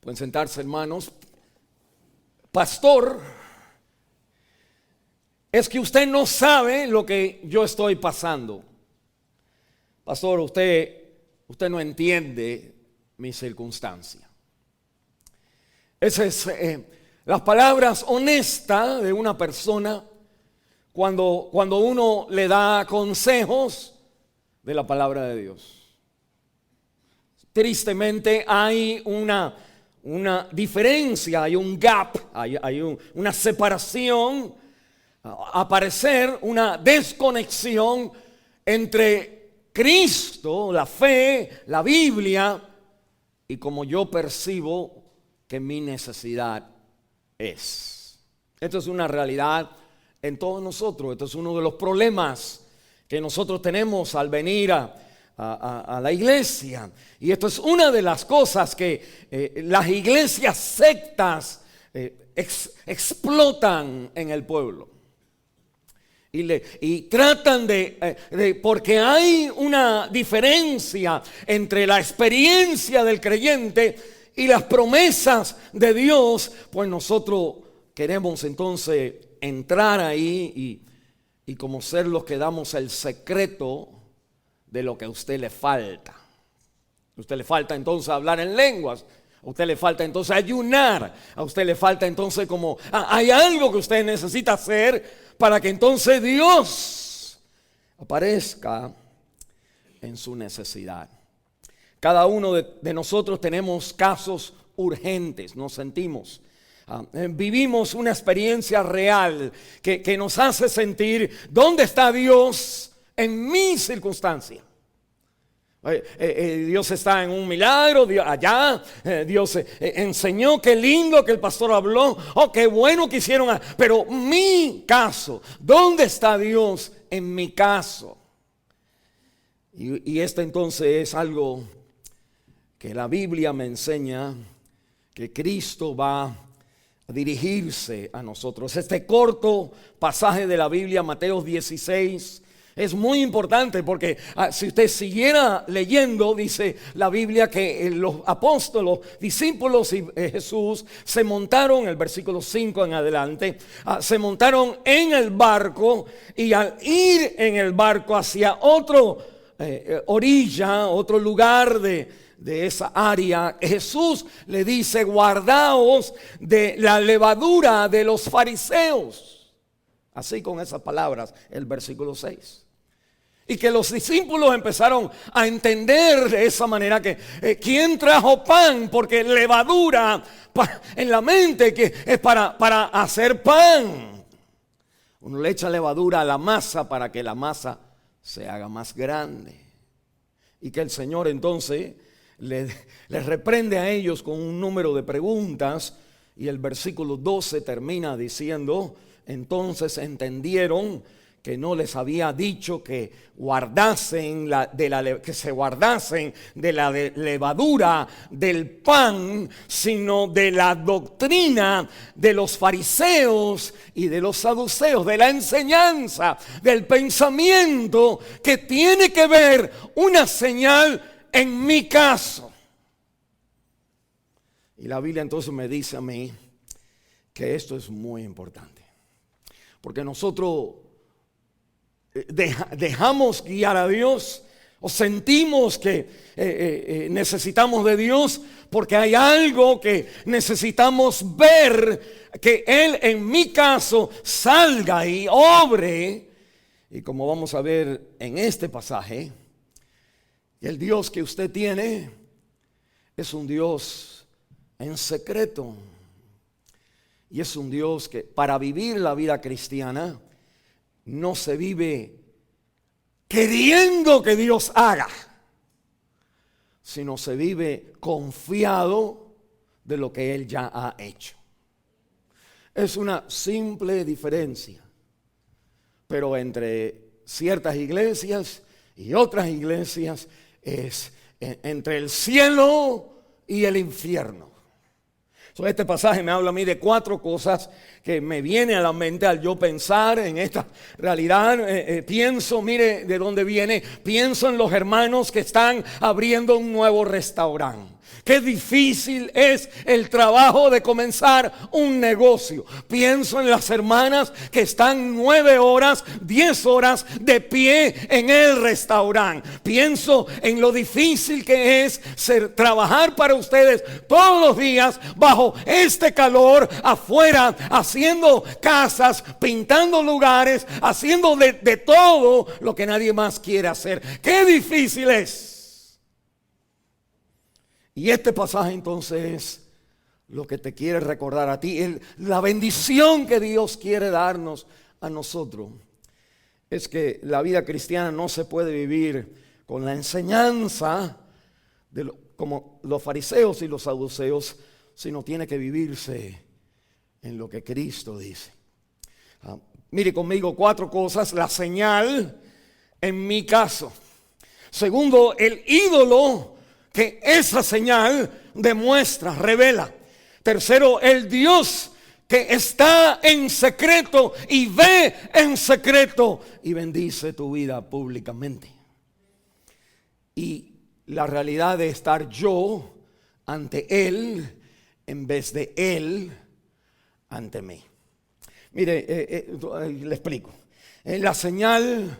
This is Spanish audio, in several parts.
Pueden sentarse, hermanos. Pastor, es que usted no sabe lo que yo estoy pasando. Pastor, usted no entiende mi circunstancia. Esas es las palabras honestas de una persona cuando uno le da consejos de la palabra de Dios. Tristemente hay una diferencia, hay un gap, hay una separación, aparecer una desconexión entre Cristo, la fe, la Biblia y como yo percibo que mi necesidad es. Esto es una realidad en todos nosotros. Esto es uno de los problemas que nosotros tenemos al venir a la iglesia. Y esto es una de las cosas que las iglesias sectas explotan en el pueblo. Y tratan porque hay una diferencia entre la experiencia del creyente y las promesas de Dios, pues nosotros queremos entonces entrar ahí y como ser los que damos el secreto de lo que a usted le falta. A usted le falta entonces hablar en lenguas. A usted le falta entonces ayunar. A usted le falta entonces como hay algo que usted necesita hacer para que entonces Dios aparezca en su necesidad. Cada uno de nosotros tenemos casos urgentes, nos sentimos. Vivimos una experiencia real que nos hace sentir ¿dónde está Dios en mi circunstancia? Dios está en un milagro, Dios enseñó, qué lindo que el pastor habló, qué bueno que hicieron, pero mi caso, ¿dónde está Dios en mi caso? Y esto entonces es algo que la Biblia me enseña, que Cristo va a dirigirse a nosotros. Este corto pasaje de la Biblia, Mateo 16, es muy importante porque si usted siguiera leyendo, dice la Biblia que los apóstoles, los discípulos y Jesús se montaron, el versículo 5 en adelante, se montaron en el barco y al ir en el barco hacia otro orilla, otro lugar de esa área, Jesús le dice: guardaos de la levadura de los fariseos. Así con esas palabras, el versículo 6. Y que los discípulos empezaron a entender de esa manera que ¿quién trajo pan? Porque levadura en la mente que es para hacer pan. Uno le echa levadura a la masa para que la masa se haga más grande. Y que el Señor entonces les reprende a ellos con un número de preguntas. Y el versículo 12 termina diciendo: entonces entendieron que no les había dicho que que se guardasen de la levadura del pan, sino de la doctrina de los fariseos y de los saduceos, de la enseñanza, del pensamiento que tiene que ver una señal en mi caso. Y la Biblia entonces me dice a mí que esto es muy importante, porque nosotros dejamos guiar a Dios o sentimos que necesitamos de Dios porque hay algo que necesitamos ver, que Él en mi caso salga y obre. Y como vamos a ver en este pasaje, el Dios que usted tiene es un Dios en secreto. Y es un Dios que para vivir la vida cristiana no se vive queriendo que Dios haga, sino se vive confiado de lo que Él ya ha hecho. Es una simple diferencia, pero entre ciertas iglesias y otras iglesias es entre el cielo y el infierno. Este pasaje me habla a mí de 4 cosas que me viene a la mente al yo pensar en esta realidad. Pienso, mire de dónde viene, pienso en los hermanos que están abriendo un nuevo restaurante. Qué difícil es el trabajo de comenzar un negocio. Pienso en las hermanas que están 9 horas, 10 horas de pie en el restaurante. Pienso en lo difícil que es trabajar para ustedes todos los días bajo este calor, afuera, haciendo casas, pintando lugares, haciendo de todo lo que nadie más quiere hacer. Qué difícil es. Y este pasaje entonces es lo que te quiere recordar a ti. La bendición que Dios quiere darnos a nosotros es que la vida cristiana no se puede vivir con la enseñanza como los fariseos y los saduceos, sino tiene que vivirse en lo que Cristo dice. Mire conmigo 4 cosas. La señal en mi caso. Segundo, el ídolo que esa señal demuestra, revela. Tercero, el Dios que está en secreto y ve en secreto y bendice tu vida públicamente. Y la realidad de estar yo ante Él en vez de Él ante mí. Mire, le explico. La señal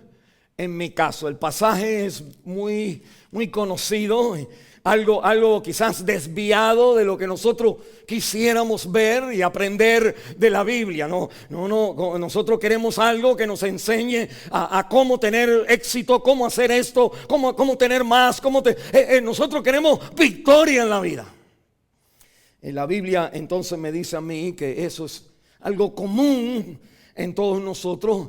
en mi caso, el pasaje es muy conocido, algo quizás desviado de lo que nosotros quisiéramos ver y aprender de la Biblia. No, nosotros queremos algo que nos enseñe a cómo tener éxito, cómo hacer esto, cómo tener más, nosotros queremos victoria en la vida. En la Biblia entonces me dice a mí que eso es algo común en todos nosotros,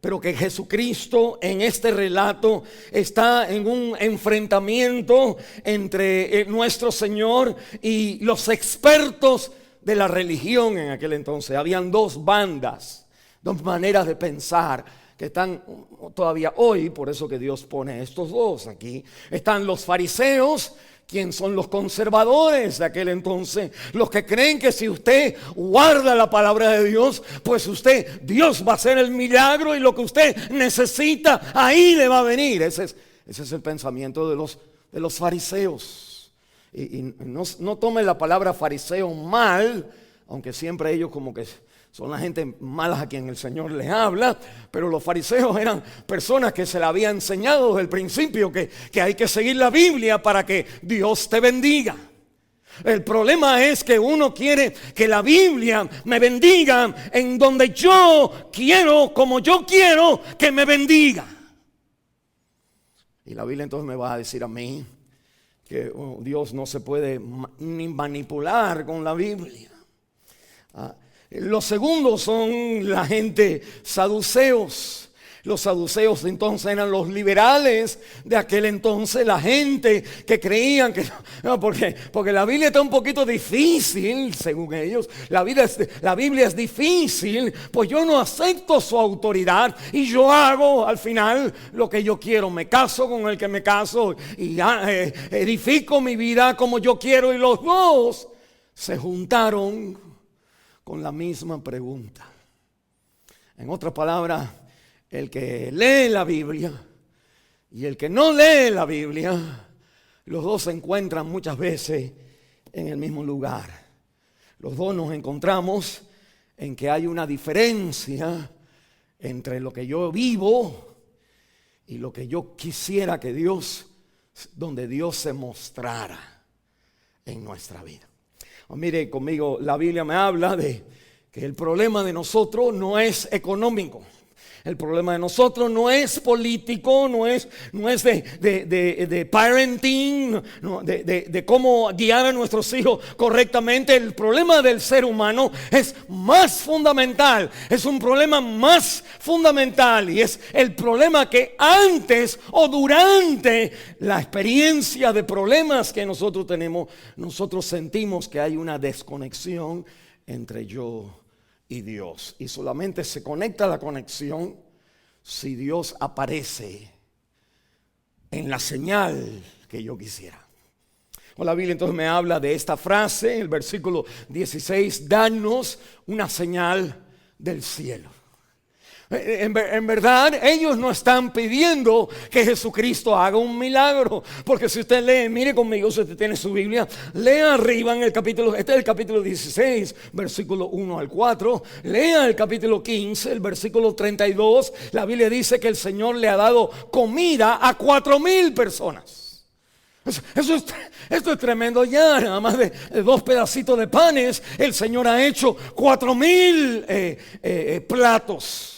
pero que Jesucristo en este relato está en un enfrentamiento entre nuestro Señor y los expertos de la religión en aquel entonces. Habían 2 bandas, 2 maneras de pensar que están todavía hoy, por eso que Dios pone estos 2 aquí. Están los fariseos, quien son los conservadores de aquel entonces, los que creen que si usted guarda la palabra de Dios, pues Dios va a hacer el milagro y lo que usted necesita, ahí le va a venir. Ese es el pensamiento de los fariseos. Y no tome la palabra fariseo mal, aunque siempre ellos como que son la gente mala a quien el Señor les habla, pero los fariseos eran personas que se le había enseñado desde el principio que hay que seguir la Biblia para que Dios te bendiga. El problema es que uno quiere que la Biblia me bendiga en donde yo quiero, como yo quiero que me bendiga. Y la Biblia entonces me va a decir a mí que Dios no se puede ni manipular con la Biblia. Los segundos son la gente saduceos. Los saduceos entonces eran los liberales de aquel entonces, la gente que creían que porque la Biblia está un poquito difícil, según ellos. La Biblia es difícil, pues yo no acepto su autoridad y yo hago al final lo que yo quiero. Me caso con el que me caso y edifico mi vida como yo quiero. Y los 2 se juntaron con la misma pregunta. En otras palabras, el que lee la Biblia y el que no lee la Biblia, los 2 se encuentran muchas veces en el mismo lugar. Los 2 nos encontramos en que hay una diferencia entre lo que yo vivo y lo que yo quisiera que donde Dios se mostrara en nuestra vida. Mire conmigo, la Biblia me habla de que el problema de nosotros no es económico. El problema de nosotros no es político, no es de parenting, no, de cómo guiar a nuestros hijos correctamente. El problema del ser humano es más fundamental, es un problema más fundamental y es el problema que antes o durante la experiencia de problemas que nosotros tenemos, nosotros sentimos que hay una desconexión entre yo y Dios. Y solamente se conecta la conexión si Dios aparece en la señal que yo quisiera. La Biblia entonces me habla de esta frase, el versículo 16, danos una señal del cielo. En verdad, ellos no están pidiendo que Jesucristo haga un milagro. Porque si usted lee, mire conmigo, si usted tiene su Biblia, lea arriba en el capítulo, este es el capítulo 16, versículo 1 al 4. Lea el capítulo 15, el versículo 32. La Biblia dice que el Señor le ha dado comida a 4,000 personas. Esto es tremendo. Ya nada más de 2 pedacitos de panes, el Señor ha hecho 4,000 platos.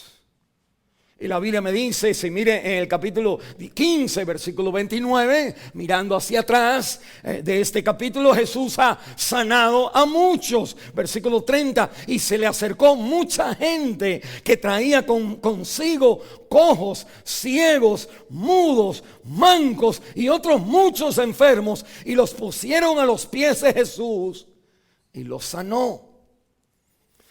Y la Biblia me dice, si mire en el capítulo 15, versículo 29, mirando hacia atrás de este capítulo, Jesús ha sanado a muchos. Versículo 30, y se le acercó mucha gente que traía consigo cojos, ciegos, mudos, mancos y otros muchos enfermos, y los pusieron a los pies de Jesús y los sanó.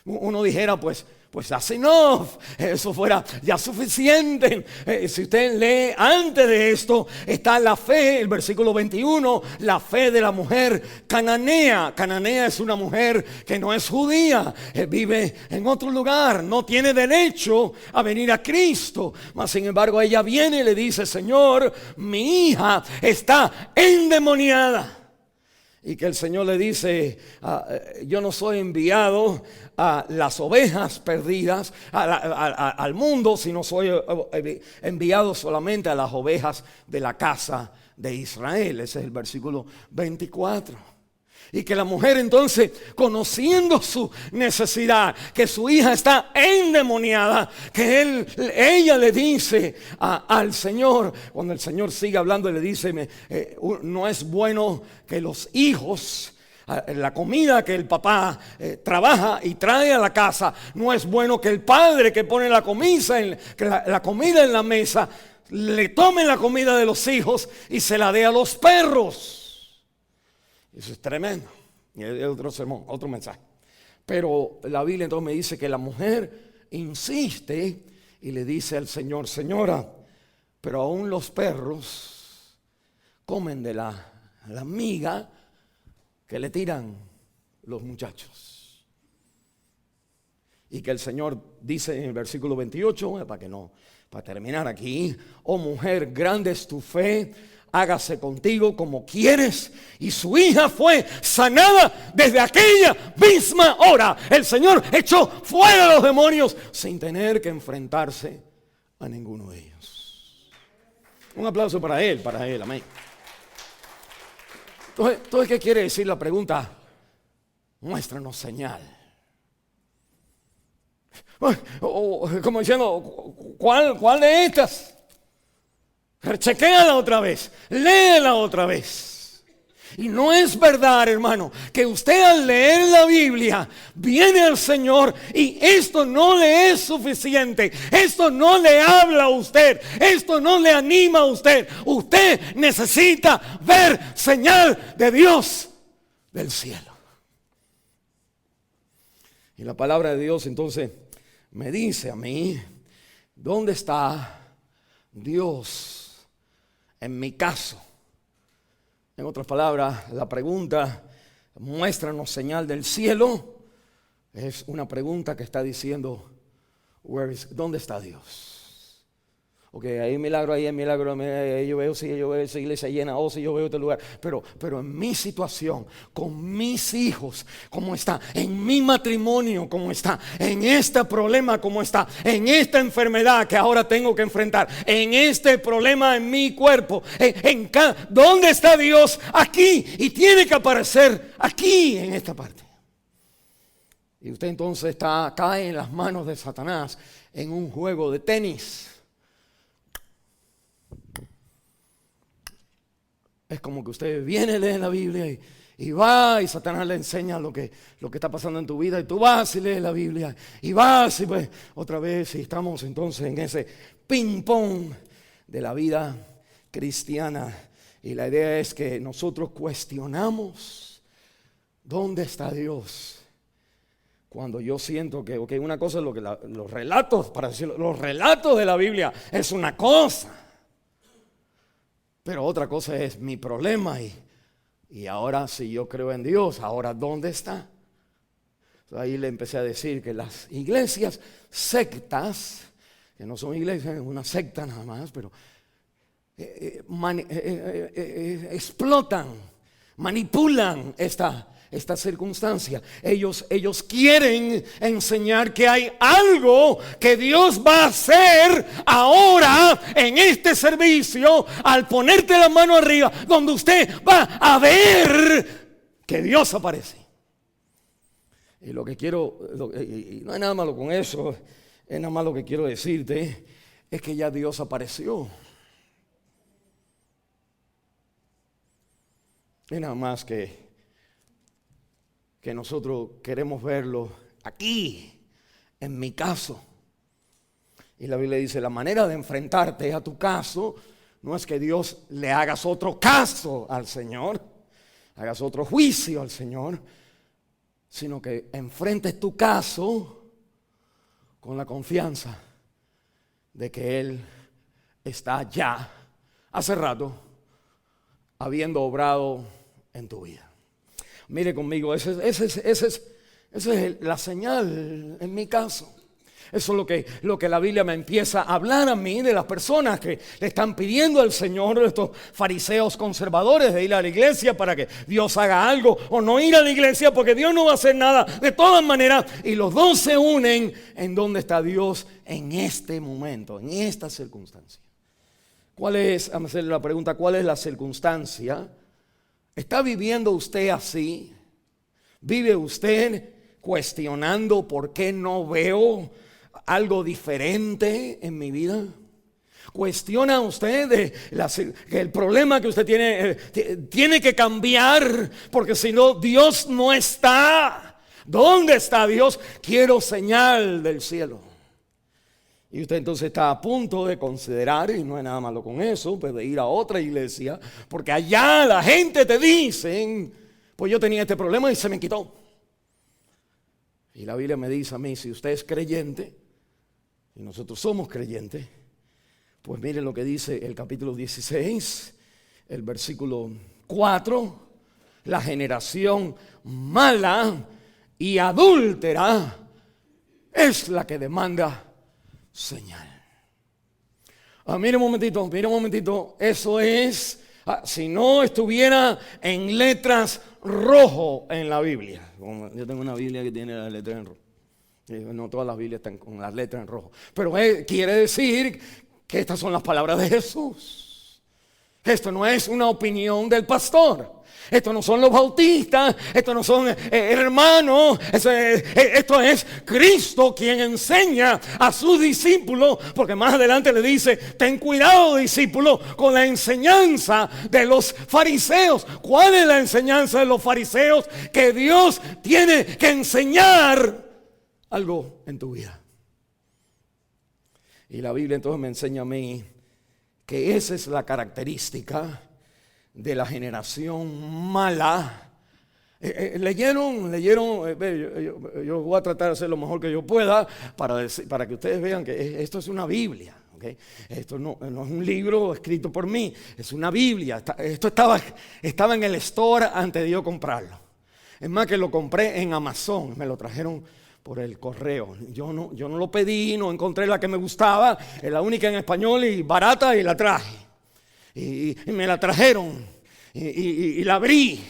Uno dijera, pues that's enough, eso fuera ya suficiente. Si usted lee antes de esto, está la fe, el versículo 21, la fe de la mujer cananea. Cananea es una mujer que no es judía, vive en otro lugar, no tiene derecho a venir a Cristo. Mas sin embargo ella viene y le dice: Señor, mi hija está endemoniada. Y que el Señor le dice: yo no soy enviado a las ovejas perdidas al mundo, sino soy enviado solamente a las ovejas de la casa de Israel. Ese es el versículo 24. Y que la mujer entonces, conociendo su necesidad, que su hija está endemoniada, que ella le dice al Señor, cuando el Señor sigue hablando, le dice: no es bueno que los hijos, la comida que el papá trabaja y trae a la casa, no es bueno que el padre que pone la comida en la mesa, le tome la comida de los hijos y se la dé a los perros. Eso es tremendo. Y es otro sermón, otro mensaje. Pero la Biblia entonces me dice que la mujer insiste y le dice al Señor: Señora, pero aún los perros comen de la miga que le tiran los muchachos. Y que el Señor dice en el versículo 28, para terminar aquí: oh mujer, grande es tu fe, hágase contigo como quieres. Y su hija fue sanada desde aquella misma hora. El Señor echó fuera los demonios sin tener que enfrentarse a ninguno de ellos. Un aplauso para él, amén. Entonces, ¿qué quiere decir la pregunta? Muéstranos señal. Como diciendo, ¿cuál de estas? Chequéala otra vez, léela otra vez. Y no es verdad, hermano, que usted al leer la Biblia viene al Señor y esto no le es suficiente. Esto no le habla a usted. Esto no le anima a usted. Usted necesita ver señal de Dios del cielo. Y la palabra de Dios entonces me dice a mí: ¿dónde está Dios en mi caso? En otras palabras, la pregunta muéstranos señal del cielo es una pregunta que está diciendo: ¿dónde está Dios? Ok, hay milagro, ahí hay milagro, yo veo si esa iglesia llena, si yo veo este lugar, pero en mi situación, con mis hijos, ¿cómo está? En mi matrimonio, ¿cómo está? En este problema, ¿cómo está? En esta enfermedad que ahora tengo que enfrentar, en este problema en mi cuerpo, ¿dónde está Dios? Aquí, y tiene que aparecer aquí, en esta parte. Y usted entonces cae en las manos de Satanás en un juego de tenis. Es como que usted viene, lee la Biblia y va, y Satanás le enseña lo que está pasando en tu vida, y tú vas y lees la Biblia y vas y pues otra vez, y estamos entonces en ese ping pong de la vida cristiana. Y la idea es que nosotros cuestionamos: ¿dónde está Dios? Cuando yo siento que una cosa es lo que los relatos, para decirlo, los relatos de la Biblia es una cosa, pero otra cosa es mi problema. Y ahora, si yo creo en Dios, ahora ¿dónde está? Ahí le empecé a decir que las iglesias sectas que no son iglesias, es una secta nada más, pero explotan, manipulan esta circunstancia. Ellos quieren enseñar que hay algo que Dios va a hacer ahora en este servicio al ponerte la mano arriba, donde usted va a ver que Dios aparece. Y lo que quiero, y no hay nada malo con eso, es nada más lo que quiero decirte, es que ya Dios apareció. Es nada más que nosotros queremos verlo aquí, en mi caso. Y la Biblia dice, la manera de enfrentarte a tu caso no es que Dios le hagas otro caso al Señor, hagas otro juicio al Señor, sino que enfrentes tu caso con la confianza de que Él está ya, hace rato, habiendo obrado en tu vida. Mire conmigo, esa es la señal en mi caso. Eso es lo que la Biblia me empieza a hablar a mí de las personas que le están pidiendo al Señor, estos fariseos conservadores, de ir a la iglesia para que Dios haga algo, o no ir a la iglesia porque Dios no va a hacer nada de todas maneras. Y los dos se unen en dónde está Dios en este momento, en esta circunstancia. Vamos a hacerle la pregunta, ¿cuál es la circunstancia? ¿Está viviendo usted así? ¿Vive usted cuestionando por qué no veo algo diferente en mi vida? ¿Cuestiona usted que el problema que usted tiene que cambiar? Porque si no, Dios no está. ¿Dónde está Dios? Quiero señal del cielo. Y usted entonces está a punto de considerar, y no hay nada malo con eso, pues de ir a otra iglesia, porque allá la gente te dice, pues yo tenía este problema y se me quitó. Y la Biblia me dice a mí, si usted es creyente, y nosotros somos creyentes, pues miren lo que dice el capítulo 16, el versículo 4, la generación mala y adúltera es la que demanda señal. Mire un momentito, eso es, si no estuviera en letras rojo en la Biblia. Yo tengo una Biblia que tiene las letras en rojo. No todas las Biblias están con las letras en rojo. Pero quiere decir que estas son las palabras de Jesús. Esto no es una opinión del pastor. Esto no son los bautistas, esto no son hermanos, esto es Cristo quien enseña a sus discípulos, porque más adelante le dice, ten cuidado discípulos con la enseñanza de los fariseos. ¿Cuál es la enseñanza de los fariseos? Que Dios tiene que enseñar algo en tu vida. Y la Biblia entonces me enseña a mí que esa es la característica de la generación mala. Leyeron, yo voy a tratar de hacer lo mejor que yo pueda para que ustedes vean que esto es una Biblia, ¿okay? Esto no es un libro escrito por mí, es una Biblia. Esto estaba en el store antes de yo comprarlo. Es más, que lo compré en Amazon, me lo trajeron por el correo. Yo no lo pedí, no encontré la que me gustaba, es la única en español y barata, y la traje. Y me la trajeron y la abrí.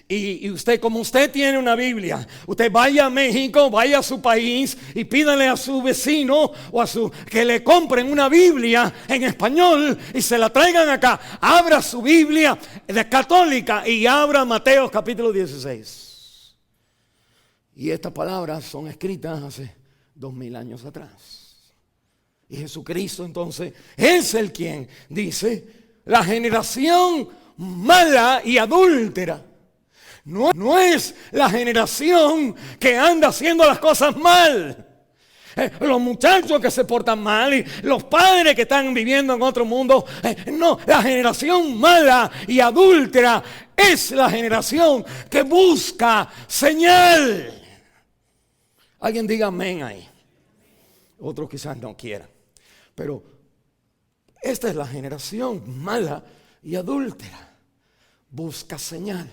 Y usted, como usted tiene una Biblia, usted vaya a México, vaya a su país y pídale a su vecino o que le compren una Biblia en español y se la traigan acá. Abra su Biblia de católica y abra Mateo capítulo 16. Y estas palabras son escritas hace 2000 años atrás. Y Jesucristo entonces es el quien dice: la generación mala y adúltera no es la generación que anda haciendo las cosas mal. Los muchachos que se portan mal y los padres que están viviendo en otro mundo. No, la generación mala y adúltera es la generación que busca señal. Alguien diga amén ahí. Otros quizás no quieran. Pero esta es la generación mala y adúltera. Busca señal.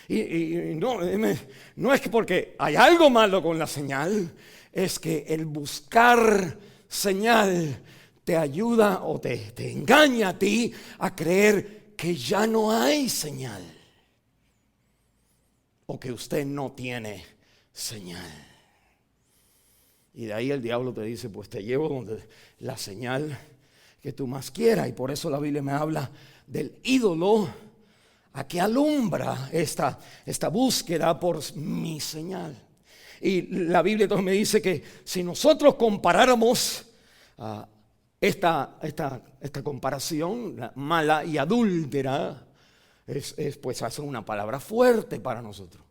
Y no es que porque hay algo malo con la señal, es que el buscar señal te ayuda o te engaña a ti a creer que ya no hay señal o que usted no tiene señal. Y de ahí el diablo te dice, pues te llevo donde la señal que tú más quieras. Y por eso la Biblia me habla del ídolo a que alumbra esta búsqueda por mi señal. Y la Biblia entonces me dice que si nosotros comparáramos esta comparación mala y adúltera, pues hace una palabra fuerte para nosotros.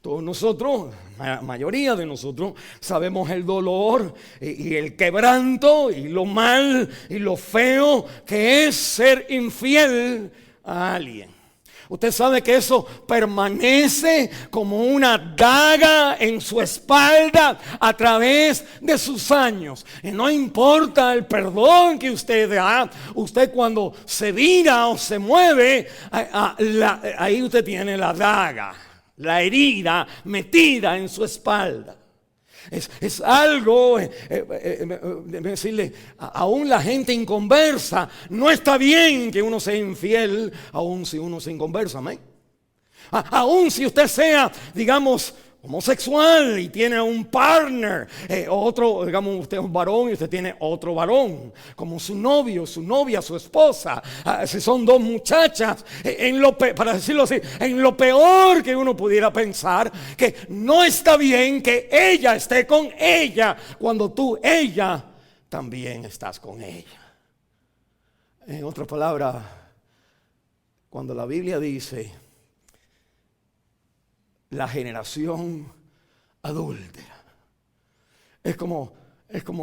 Todos nosotros, la mayoría de nosotros, sabemos el dolor y el quebranto y lo mal y lo feo que es ser infiel a alguien. Usted sabe que eso permanece como una daga en su espalda a través de sus años. Y no importa el perdón que usted da, usted cuando se vira o se mueve, ahí usted tiene la daga, la herida metida en su espalda. Es algo, decirle, aún la gente inconversa, no está bien que uno sea infiel, aún si uno se inconversa, amén. Aún si usted sea, digamos, homosexual y tiene un partner, otro, digamos, usted es un varón y usted tiene otro varón, como su novio, su novia, su esposa, si son dos muchachas, para decirlo así, en lo peor que uno pudiera pensar, que no está bien que ella esté con ella cuando ella también estás con ella. En otras palabras, cuando la Biblia dice la generación adúltera, es como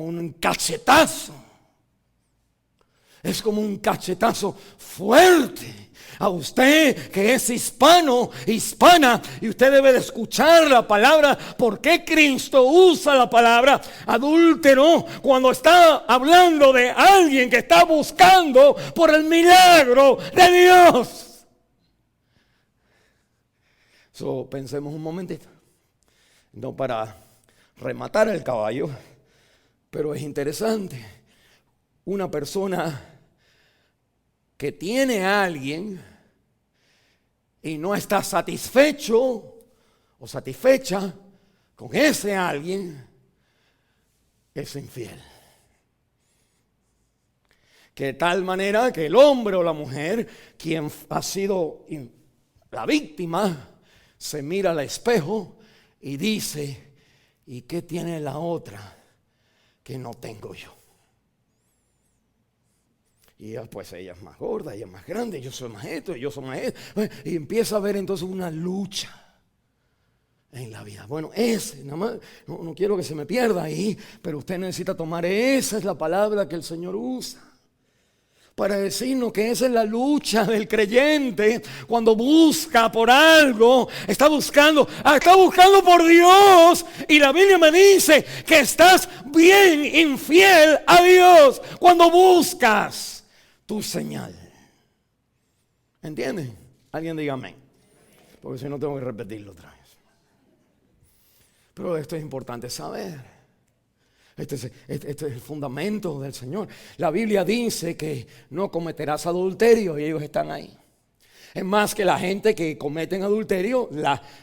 un cachetazo. Es como un cachetazo fuerte a usted que es hispano, hispana, y usted debe de escuchar la palabra. ¿Por qué Cristo usa la palabra adúltero cuando está hablando de alguien que está buscando por el milagro de Dios? Pensemos un momentito, no para rematar el caballo, pero es interesante. Una persona que tiene a alguien y no está satisfecho o satisfecha con ese alguien, es infiel. Que de tal manera que el hombre o la mujer, quien ha sido la víctima, se mira al espejo y dice, ¿y qué tiene la otra que no tengo yo? Y pues ella es más gorda, ella es más grande, yo soy más esto, yo soy más esto. Y empieza a haber entonces una lucha en la vida. Bueno, nada más, no quiero que se me pierda ahí, pero usted necesita tomar, esa es la palabra que el Señor usa para decirnos que esa es la lucha del creyente cuando busca por algo, está buscando por Dios. Y la Biblia me dice que estás bien infiel a Dios cuando buscas tu señal. ¿Entienden? Alguien diga amén, porque si no tengo que repetirlo otra vez. Pero esto es importante saber. Este es el fundamento del Señor. La Biblia dice que no cometerás adulterio y ellos están ahí. Es más, que la gente que cometen adulterio,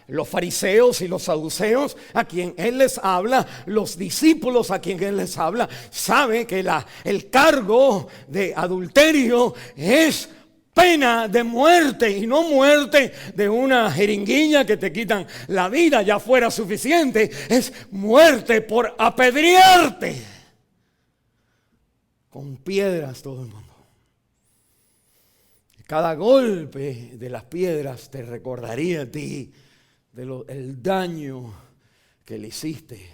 los fariseos y los saduceos a quien Él les habla, los discípulos a quien Él les habla, sabe que el cargo de adulterio es pena de muerte, y no muerte de una jeringuilla que te quitan la vida, ya fuera suficiente. Es muerte por apedrearte con piedras todo el mundo. Cada golpe de las piedras te recordaría a ti el daño que le hiciste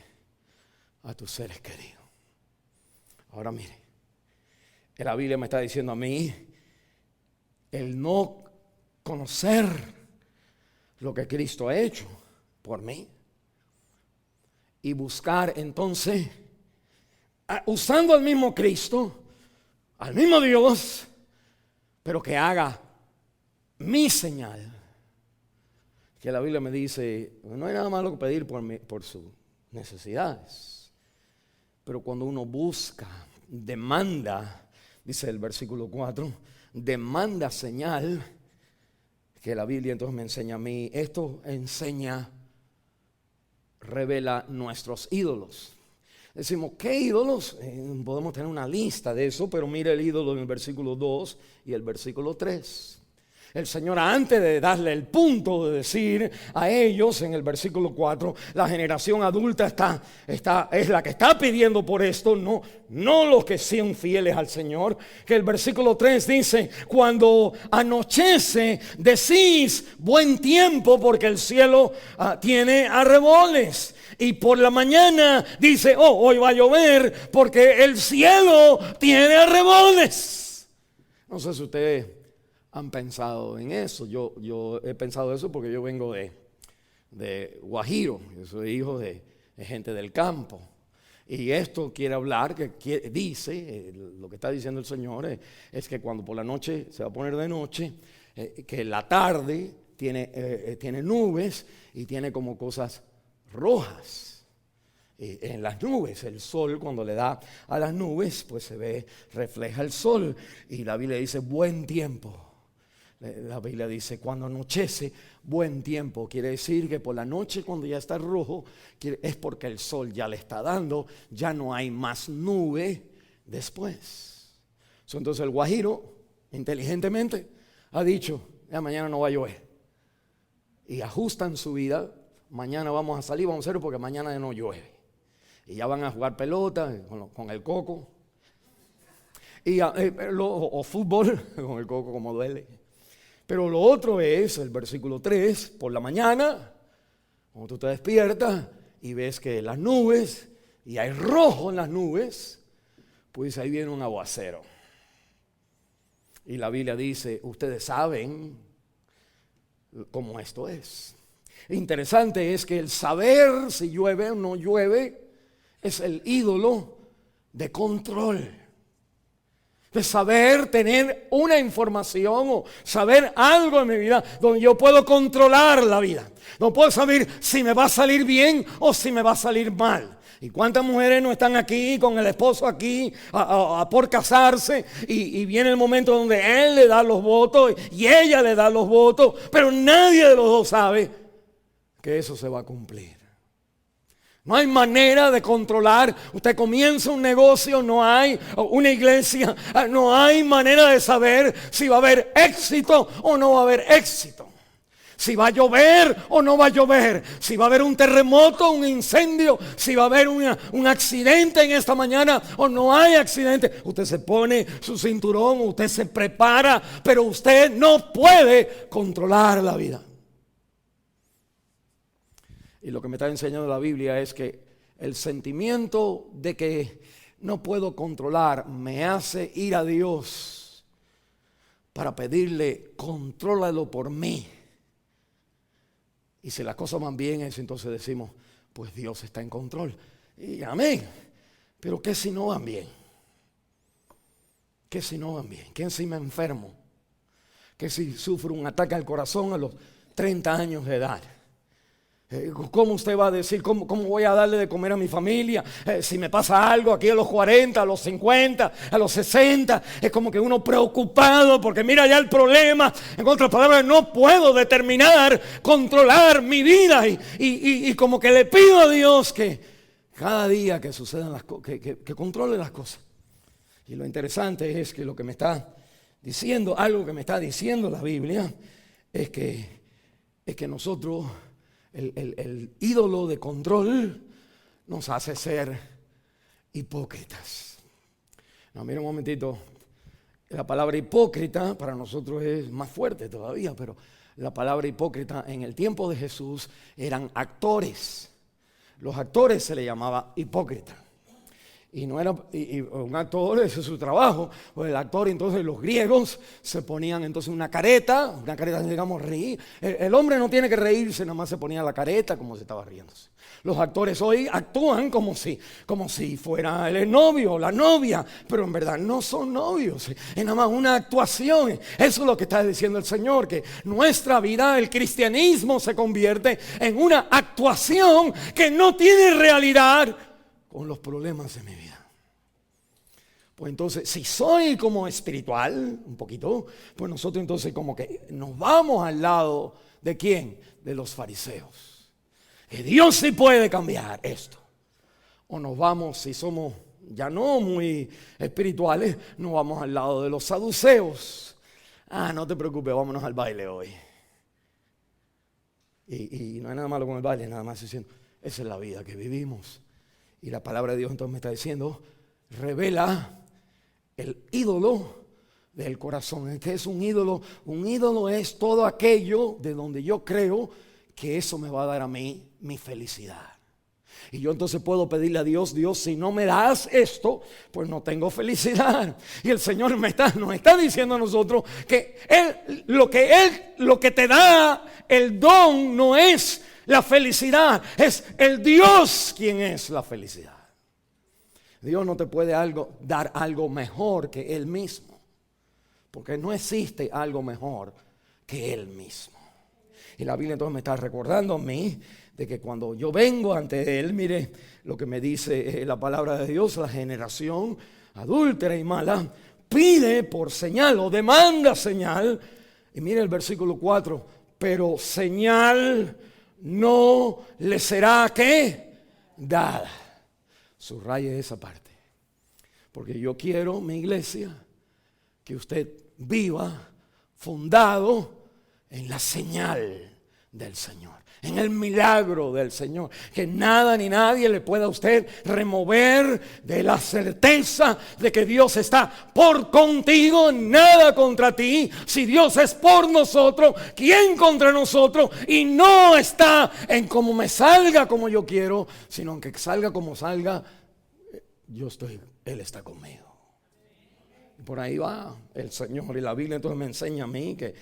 a tus seres queridos. Ahora mire, la Biblia me está diciendo a mí, el no conocer lo que Cristo ha hecho por mí y buscar entonces, usando al mismo Cristo, al mismo Dios, pero que haga mi señal. Que la Biblia me dice, no hay nada malo que pedir por sus necesidades, Pero cuando uno busca, demanda, dice el versículo 4, demanda señal, que la Biblia entonces me enseña a mí, esto enseña, revela nuestros ídolos. Decimos, ¿qué ídolos? Podemos tener una lista de eso, pero mire el ídolo en el versículo 2 y el versículo 3. El Señor, antes de darle el punto de decir a ellos en el versículo 4, la generación adulta es la que está pidiendo por esto, no los que sean fieles al Señor. Que el versículo 3 dice, cuando anochece decís buen tiempo porque el cielo tiene arreboles. Y por la mañana dice, hoy va a llover porque el cielo tiene arreboles. No sé si ustedes han pensado en eso. Yo he pensado eso porque yo vengo de Guajiro. Yo soy hijo de gente del campo. Y esto quiere hablar, dice, lo que está diciendo el Señor es que cuando por la noche se va a poner de noche, que la tarde tiene nubes y tiene como cosas rojas. En las nubes, el sol cuando le da a las nubes, pues refleja el sol. Y la Biblia dice buen tiempo. La Biblia dice cuando anochece, buen tiempo. Quiere decir que por la noche cuando ya está rojo, es porque el sol ya le está dando, ya no hay más nube después. Entonces el guajiro, inteligentemente, ha dicho, ya mañana no va a llover. Y ajustan su vida, mañana vamos a salir, vamos a hacerlo porque mañana no llueve. Y ya van a jugar pelota con el coco. O fútbol, con el coco como duele. Pero lo otro es el versículo 3, por la mañana, cuando tú te despiertas y ves que las nubes, y hay rojo en las nubes, pues ahí viene un aguacero. Y la Biblia dice, ustedes saben cómo esto es. Interesante es que el saber si llueve o no llueve es el ídolo de control. De saber tener una información o saber algo en mi vida donde yo puedo controlar la vida. No puedo saber si me va a salir bien o si me va a salir mal. ¿Y cuántas mujeres no están aquí con el esposo aquí por casarse y viene el momento donde él le da los votos y ella le da los votos, pero nadie de los dos sabe que eso se va a cumplir? No hay manera de controlar. Usted comienza un negocio, no hay una iglesia, no hay manera de saber si va a haber éxito o no va a haber éxito. Si va a llover o no va a llover. Si va a haber un terremoto, un incendio. Si va a haber un accidente en esta mañana o no hay accidente. Usted se pone su cinturón, usted se prepara, pero usted no puede controlar la vida. Y lo que me está enseñando la Biblia es que el sentimiento de que no puedo controlar me hace ir a Dios para pedirle, contrólalo por mí. Y si las cosas van bien, entonces decimos, pues Dios está en control. Y amén. Pero ¿qué si no van bien? ¿Qué si no van bien? ¿Qué si me enfermo? ¿Qué si sufro un ataque al corazón a los 30 años de edad? ¿Cómo usted va a decir, cómo voy a darle de comer a mi familia? Si me pasa algo aquí a los 40, a los 50, a los 60, es como que uno preocupado porque mira ya el problema. En otras palabras, no puedo determinar, controlar mi vida y como que le pido a Dios que cada día que sucedan las cosas, que controle las cosas. Y lo interesante es que lo que me está diciendo, algo que me está diciendo la Biblia, es que nosotros... El ídolo de control nos hace ser hipócritas. No, mira un momentito. La palabra hipócrita para nosotros es más fuerte todavía, pero la palabra hipócrita en el tiempo de Jesús eran actores. Los actores se le llamaba hipócrita. Y no era un actor, ese es su trabajo. Pues el actor, entonces los griegos se ponían entonces una careta, digamos reír. El hombre no tiene que reírse, nada más se ponía la careta como si estaba riéndose. Los actores hoy actúan como si fuera el novio o la novia, pero en verdad no son novios. Es nada más una actuación. Eso es lo que está diciendo el Señor, que nuestra vida, el cristianismo, se convierte en una actuación que no tiene realidad con los problemas de mi vida. Pues entonces, si soy como espiritual, un poquito, pues nosotros entonces como que nos vamos al lado ¿de quién? De los fariseos. Que Dios sí puede cambiar esto. O nos vamos, si somos ya no muy espirituales, nos vamos al lado de los saduceos. No te preocupes, vámonos al baile hoy. Y no hay nada malo con el baile, nada más diciendo, esa es la vida que vivimos. Y la palabra de Dios entonces me está diciendo, revela el ídolo del corazón. ¿Qué es un ídolo? Un ídolo es todo aquello de donde yo creo que eso me va a dar a mí mi felicidad. Y yo entonces puedo pedirle a Dios, Dios, si no me das esto, pues no tengo felicidad. Y el Señor nos está diciendo a nosotros que lo que te da el don no es la felicidad, es el Dios quien es la felicidad. Dios no te puede dar algo mejor que Él mismo, porque no existe algo mejor que Él mismo. Y la Biblia entonces me está recordando a mí de que cuando yo vengo ante Él, mire lo que me dice la palabra de Dios, la generación adúltera y mala pide por señal o demanda señal. Y mire el versículo 4, pero señal no le será ¿qué? Dada. Subraye esa parte, porque yo quiero, mi iglesia, que usted viva fundado en la señal del Señor, en el milagro del Señor, que nada ni nadie le pueda a usted remover de la certeza de que Dios está por contigo, nada contra ti. Si Dios es por nosotros, ¿quién contra nosotros? Y no está en cómo me salga como yo quiero, sino en que salga como salga, Él está conmigo. Y por ahí va el Señor, y la Biblia entonces me enseña a mí que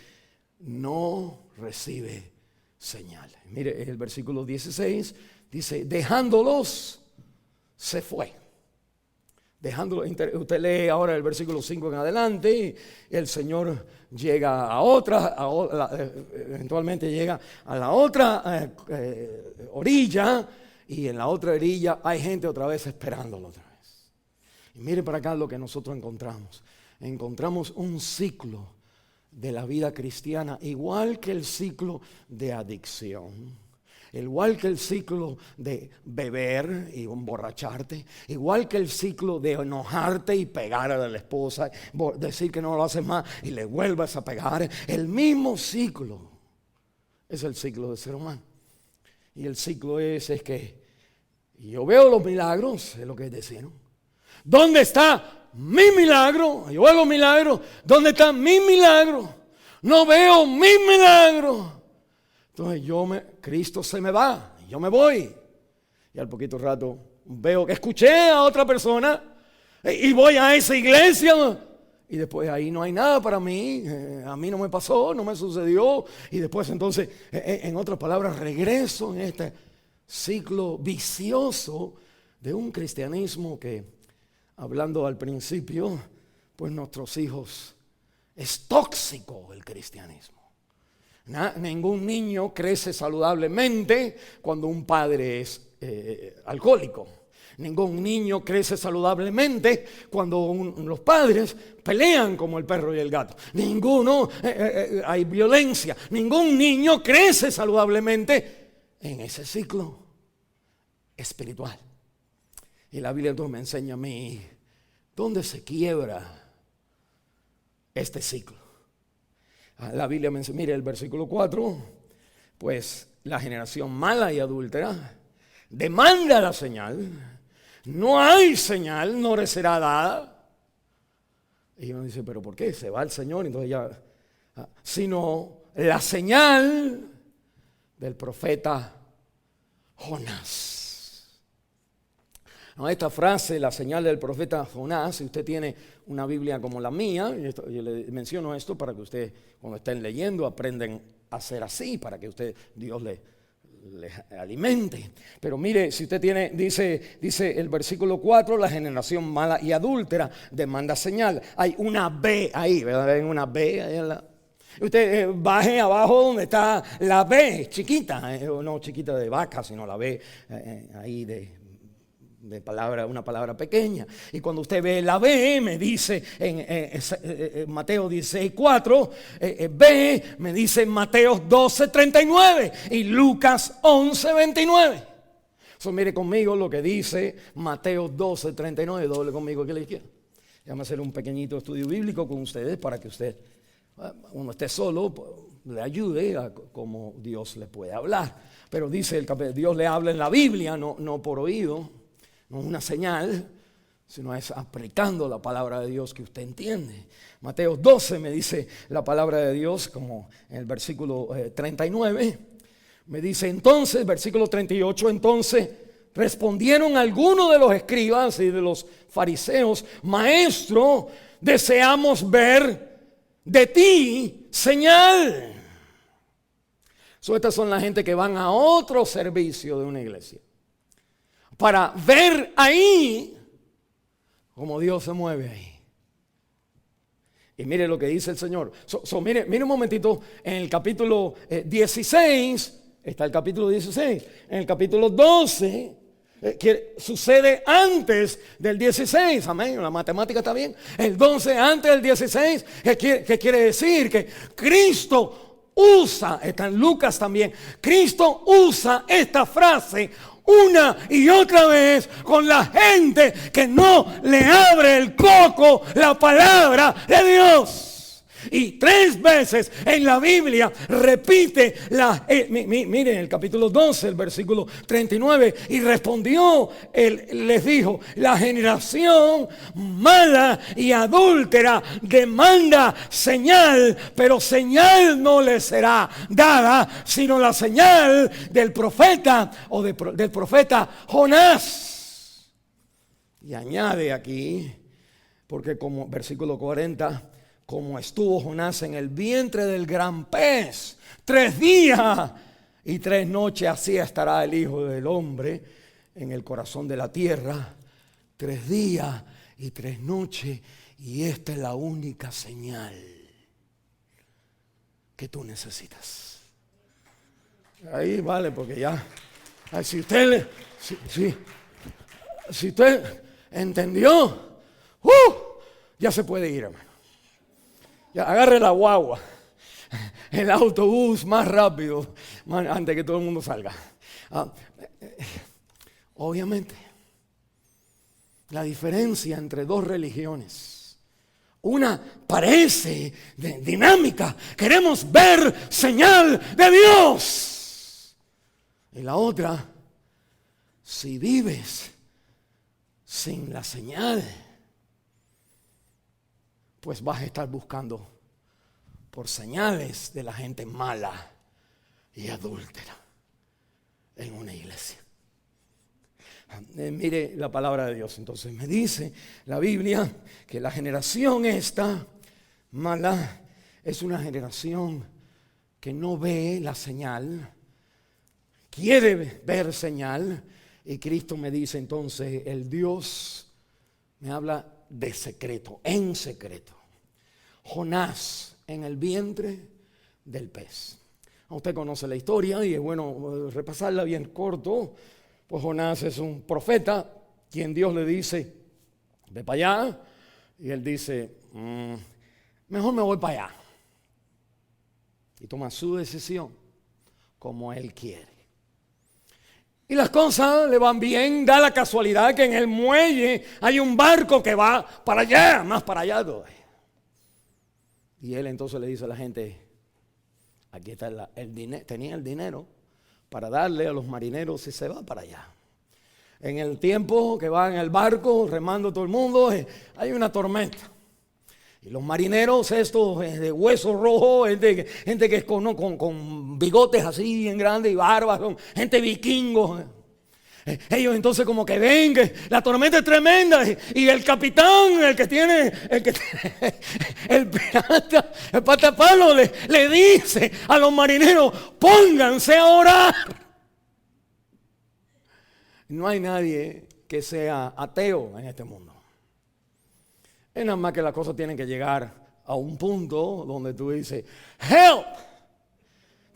no recibe señales. Mire, el versículo 16 dice, dejándolos, se fue. Dejándolos, usted lee ahora el versículo 5 en adelante, y el Señor llega eventualmente llega a la otra orilla, y en la otra orilla hay gente otra vez esperándolo otra vez. Y mire para acá lo que nosotros encontramos. Encontramos un ciclo de la vida cristiana, igual que el ciclo de adicción, igual que el ciclo de beber y emborracharte, igual que el ciclo de enojarte y pegar a la esposa, decir que no lo haces más y le vuelvas a pegar. El mismo ciclo es el ciclo del ser humano. Y el ciclo es que yo veo los milagros, es lo que decían. ¿Dónde está mi milagro? Yo veo los milagros. ¿Dónde está mi milagro? No veo mi milagro. Entonces Cristo se me va, yo me voy. Y al poquito rato veo que escuché a otra persona y voy a esa iglesia. Y después ahí no hay nada para mí. A mí no me pasó, no me sucedió. Y después entonces, en otras palabras, regreso en este ciclo vicioso de un cristianismo que, hablando al principio, pues nuestros hijos, es tóxico el cristianismo. Ningún niño crece saludablemente cuando un padre es alcohólico. Ningún niño crece saludablemente cuando los padres pelean como el perro y el gato. Hay violencia. Ningún niño crece saludablemente en ese ciclo espiritual. Y la Biblia entonces me enseña a mí dónde se quiebra este ciclo. La Biblia me enseña, mire el versículo 4, pues la generación mala y adúltera demanda la señal, no hay señal, no le será dada. Y uno dice, pero ¿por qué? Se va el Señor, entonces ya, sino la señal del profeta Jonás. No, esta frase, la señal del profeta Jonás, si usted tiene una Biblia como la mía, yo le menciono esto para que usted, cuando estén leyendo, aprendan a hacer así, para que Dios le alimente. Pero mire, si usted tiene, dice el versículo 4, la generación mala y adúltera demanda señal. Hay una B ahí, ¿verdad? Hay una B ahí en la... Usted baje abajo donde está la B, chiquita, no chiquita de vaca, sino la B ahí de una palabra pequeña. Y cuando usted ve la B, me dice en Mateo 16:4, B me dice Mateo 12:39 y Lucas 11:29. Mire conmigo lo que dice Mateo 12:39, doble conmigo aquí a la izquierda. Vamos a hacer un pequeñito estudio bíblico con ustedes para que usted, uno esté solo, le ayude a cómo Dios le puede hablar. Pero dice Dios le habla en la Biblia, no por oído, no es una señal, sino es aplicando la palabra de Dios que usted entiende. Mateo 12 me dice la palabra de Dios, como en el versículo 39, me dice entonces, versículo 38, entonces respondieron algunos de los escribas y de los fariseos, maestro, deseamos ver de ti señal. Estas son la gente que van a otro servicio de una iglesia para ver ahí cómo Dios se mueve ahí. Y mire lo que dice el Señor. Mire un momentito, en el capítulo 16, está el capítulo 16, en el capítulo 12, que sucede antes del 16, amén, la matemática está bien, el 12 antes del 16, ¿qué quiere decir? Que Cristo usa, está en Lucas también, Cristo usa esta frase una y otra vez con la gente que no le abre el coco la palabra de Dios. Y 3 veces en la Biblia repite miren el capítulo 12, el versículo 39, y respondió, les dijo, la generación mala y adúltera demanda señal, pero señal no le será dada, sino la señal del profeta o del profeta Jonás. Y añade aquí, porque como versículo 40, como estuvo Jonás en el vientre del gran pez 3 días y 3 noches, así estará el Hijo del Hombre en el corazón de la tierra 3 días y 3 noches, y esta es la única señal que tú necesitas. Ahí vale, porque ya, si usted entendió, ya se puede ir, hermano. Ya, agarre la guagua, el autobús más rápido, antes que todo el mundo salga. Obviamente, la diferencia entre 2 religiones, una parece dinámica, queremos ver señal de Dios, y la otra, si vives sin la señal, pues vas a estar buscando por señales de la gente mala y adúltera en una iglesia. Mire la palabra de Dios. Entonces me dice la Biblia que la generación esta mala es una generación que no ve la señal, quiere ver señal, y Cristo me dice entonces, el Dios me habla de secreto, en secreto. Jonás en el vientre del pez. Usted conoce la historia y es bueno repasarla bien corto. Pues Jonás es un profeta quien Dios le dice, ve para allá. Y él dice, mejor me voy para allá. Y toma su decisión como él quiere. Y las cosas le van bien. Da la casualidad que en el muelle hay un barco que va para allá, más para allá todavía. Y él entonces le dice a la gente, aquí está el dinero, tenía el dinero para darle a los marineros si se va para allá. En el tiempo que va en el barco remando todo el mundo, hay una tormenta. Y los marineros estos de hueso rojo, gente que es con bigotes así bien grandes y barbas, gente vikingo. Ellos entonces como que ven que la tormenta es tremenda y el capitán, el pirata, el patapalo le dice a los marineros, pónganse a orar. No hay nadie que sea ateo en este mundo. Es nada más que las cosas tienen que llegar a un punto donde tú dices, help,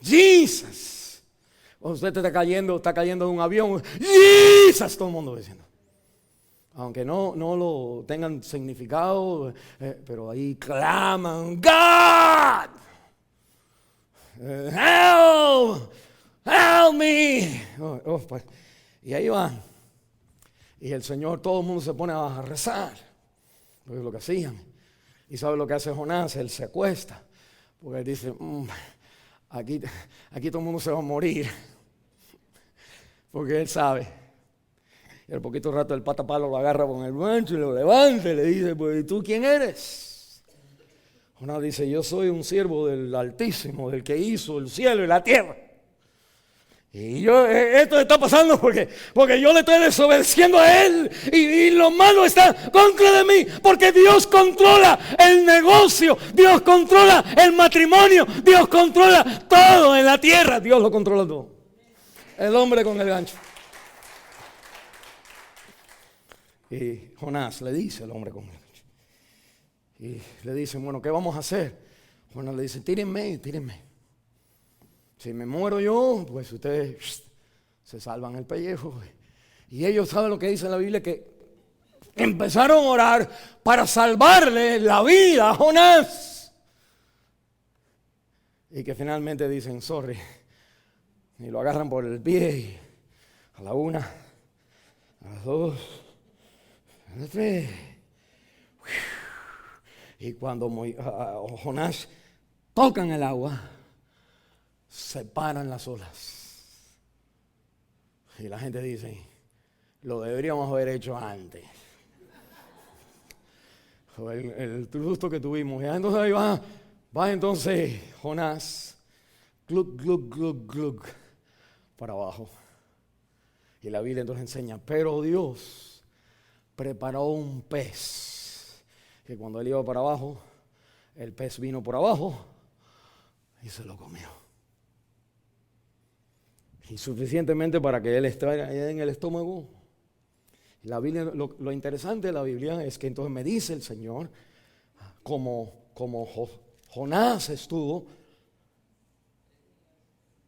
Jesus. Usted está cayendo de un avión, Jesus, todo el mundo diciendo. Aunque no lo tengan significado, pero ahí claman, God, help me. Pues, y ahí van. Y el Señor, todo el mundo se pone a rezar. Porque es lo que hacían. Y ¿sabe lo que hace Jonás? Él se acuesta. Porque él dice, aquí todo el mundo se va a morir. Porque él sabe. Y al poquito rato el patapalo lo agarra con el mancho y lo levanta y le dice, pues ¿tú quién eres? Jonás dice, yo soy un siervo del Altísimo, del que hizo el cielo y la tierra. Y esto está pasando porque yo le estoy desobedeciendo a Él y lo malo está contra de mí, porque Dios controla el negocio, Dios controla el matrimonio, Dios controla todo en la tierra, Dios lo controla todo. El hombre con el gancho. Y Jonás le dice al hombre con el gancho. Y le dicen, bueno, ¿qué vamos a hacer? Jonás le dice, tírenme. Si me muero yo, pues ustedes se salvan el pellejo. Y ellos saben lo que dice la Biblia, que empezaron a orar para salvarle la vida a Jonás. Y que finalmente dicen, sorry. Y lo agarran por el pie y a la 1, a las 2, a las 3. Y cuando Jonás toca en el agua, se paran las olas. Y la gente dice, lo deberíamos haber hecho antes. El susto que tuvimos. Y entonces ahí va entonces Jonás, glug, glug, glug, glug, para abajo. Y la Biblia entonces enseña, pero Dios preparó un pez, que cuando él iba para abajo, el pez vino por abajo y se lo comió. Y suficientemente para que él esté en el estómago. La Biblia, lo interesante de la Biblia es que entonces me dice el Señor, como Jonás estuvo,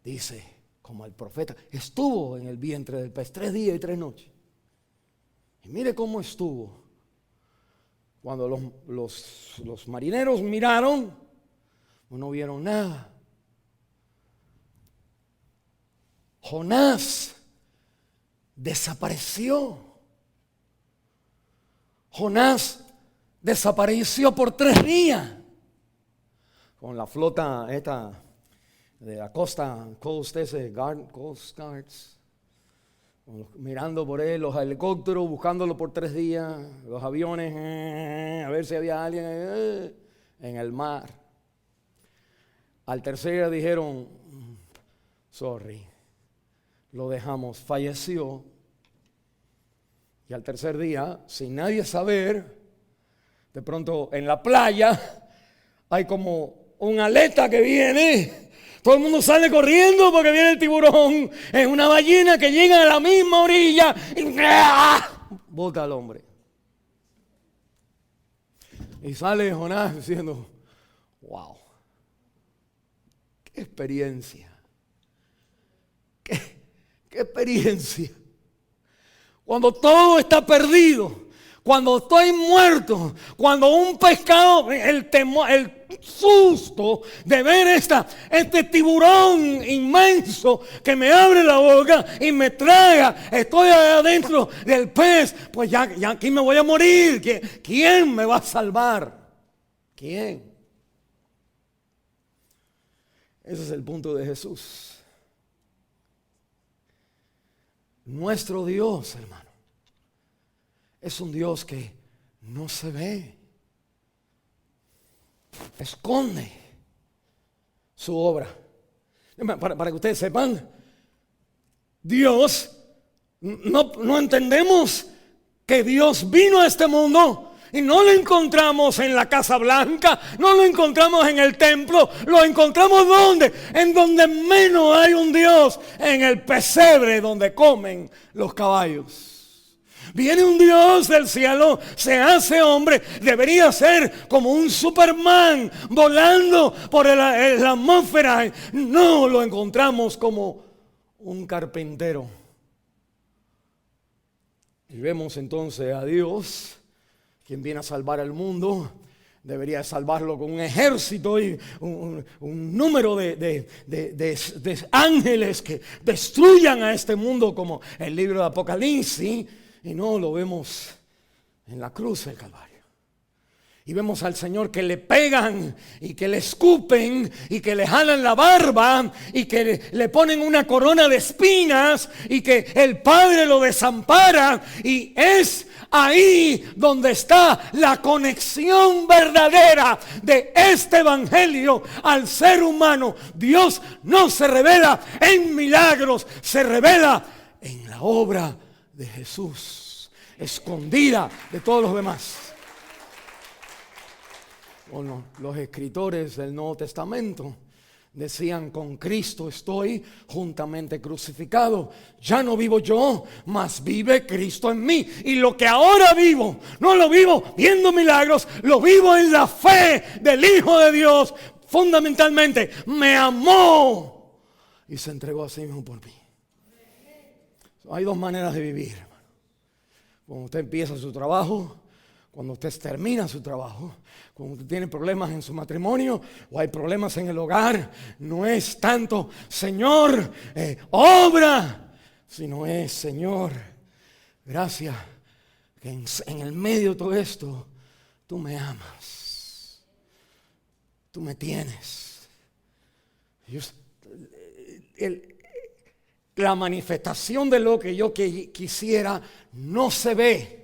dice, como el profeta, estuvo en el vientre del pez 3 días y 3 noches. Y mire cómo estuvo. Cuando los marineros miraron, no vieron nada. Jonás desapareció. Jonás desapareció por 3 días. Con la flota esta de la coast guards, mirando por él, los helicópteros buscándolo por 3 días, los aviones, a ver si había alguien en el mar. Al tercer día dijeron, sorry, lo dejamos, falleció. Y al tercer día, sin nadie saber, de pronto en la playa hay como una aleta que viene. Todo el mundo sale corriendo porque viene el tiburón. Es una ballena que llega a la misma orilla y bota al hombre. Y sale Jonás diciendo, wow, qué experiencia. Qué experiencia. Cuando todo está perdido, cuando estoy muerto, cuando un pescado, el susto de ver este tiburón inmenso que me abre la boca y me traga, estoy adentro del pez, pues ya aquí me voy a morir. ¿Quién me va a salvar? ¿Quién? Ese es el punto de Jesús. Nuestro Dios, hermano, es un Dios que no se ve, esconde su obra. Para que ustedes sepan, Dios, no entendemos que Dios vino a este mundo y no lo encontramos en la Casa Blanca, no lo encontramos en el templo, lo encontramos ¿dónde? En donde menos hay un Dios, en el pesebre donde comen los caballos. Viene un Dios del cielo, se hace hombre, debería ser como un Superman volando por la atmósfera. No, lo encontramos como un carpintero Y vemos entonces a Dios, quien viene a salvar al mundo. Debería salvarlo con un ejército y un número de ángeles que destruyan a este mundo, como el libro de Apocalipsis. Y no, lo vemos en la cruz del Calvario. Y vemos al Señor que le pegan y que le escupen y que le jalan la barba y que le ponen una corona de espinas y que el Padre lo desampara. Y es ahí donde está la conexión verdadera de este evangelio al ser humano. Dios no se revela en milagros, se revela en la obra de Jesús, escondida de todos los demás. Bueno, los escritores del Nuevo Testamento decían: con Cristo estoy juntamente crucificado. Ya no vivo yo, mas vive Cristo en mí. Y lo que ahora vivo, no lo vivo viendo milagros, lo vivo en la fe del Hijo de Dios. Fundamentalmente, me amó y se entregó a sí mismo por mí. Hay dos maneras de vivir, hermano. Cuando usted empieza su trabajo, cuando usted termina su trabajo, cuando usted tiene problemas en su matrimonio o hay problemas en el hogar, no es tanto Señor, obra, sino es Señor, gracias que en el medio de todo esto tú me amas, tú me tienes. La manifestación de lo que yo quisiera no se ve,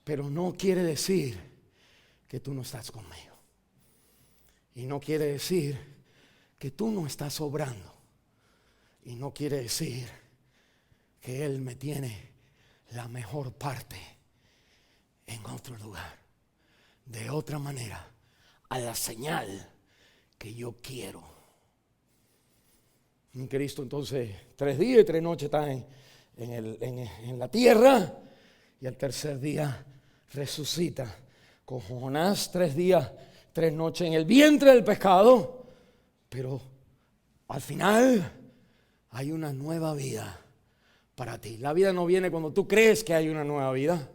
pero no quiere decir que tú no estás conmigo. Y no quiere decir que tú no estás obrando. Y no quiere decir que Él me tiene la mejor parte en otro lugar. De otra manera, a la señal que yo quiero. En Cristo entonces 3 días y 3 noches está en la tierra. Y al tercer día resucita. Con Jonás 3 días, 3 noches en el vientre del pescado. Pero al final hay una nueva vida para ti. La vida no viene cuando tú crees que hay una nueva vida.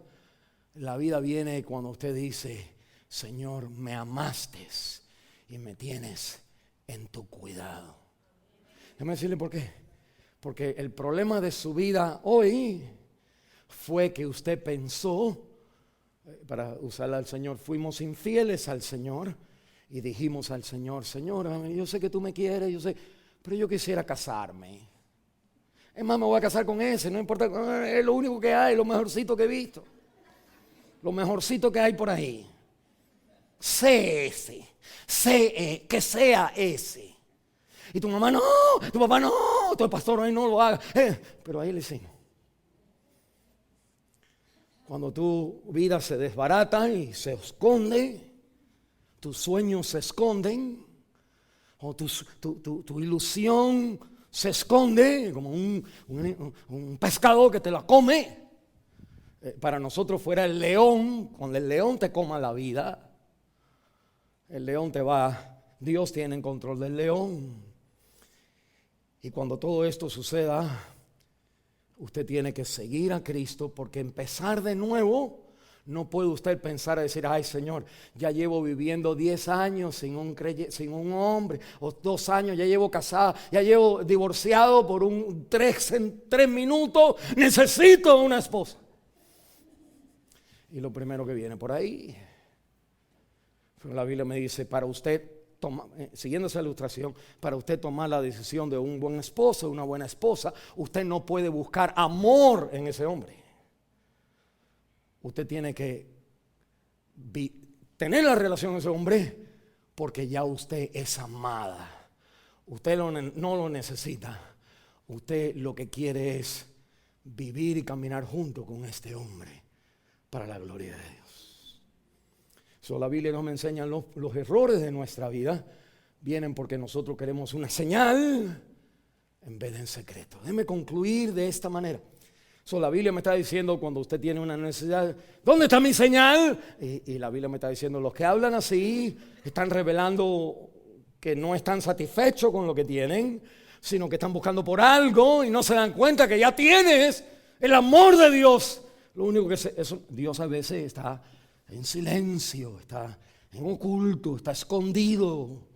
La vida viene cuando usted dice: Señor, me amaste y me tienes en tu cuidado. Déjame decirle por qué. Porque el problema de su vida hoy fue que usted pensó, para usarla al Señor, fuimos infieles al Señor y dijimos al Señor: Señor, yo sé que tú me quieres, yo sé, pero yo quisiera casarme. Es más, me voy a casar con ese, no importa, es lo único que hay, lo mejorcito que he visto, lo mejorcito que hay por ahí. Sé ese, que sea ese. Y tu mamá no, tu papá no, tu pastor ahí no lo haga, pero ahí le hicimos. Cuando tu vida se desbarata y se esconde, tus sueños se esconden, o tu ilusión se esconde como un pescado que te la come. Para nosotros fuera el león, cuando el león te coma la vida, el león te va, Dios tiene en control del león. Y cuando todo esto suceda, usted tiene que seguir a Cristo, porque empezar de nuevo, no puede usted pensar a decir: ay Señor, ya llevo viviendo 10 años sin un hombre, o 2 años, ya llevo casada, ya llevo divorciado por 3 minutos, necesito una esposa. Y lo primero que viene por ahí, la Biblia me dice: para usted, siguiendo esa ilustración, para usted tomar la decisión de un buen esposo, de una buena esposa, usted no puede buscar amor en ese hombre. Usted tiene que tener la relación con ese hombre porque ya usted es amada. Usted no lo necesita. Usted lo que quiere es vivir y caminar junto con este hombre para la gloria de Dios. La Biblia nos enseña los errores de nuestra vida vienen porque nosotros queremos una señal en vez de en secreto. Déjeme concluir de esta manera. La Biblia me está diciendo, cuando usted tiene una necesidad, ¿dónde está mi señal? Y la Biblia me está diciendo: los que hablan así están revelando que no están satisfechos con lo que tienen, sino que están buscando por algo y no se dan cuenta que ya tienes El amor de Dios. Lo único que Dios a veces está en silencio, está en oculto, está escondido.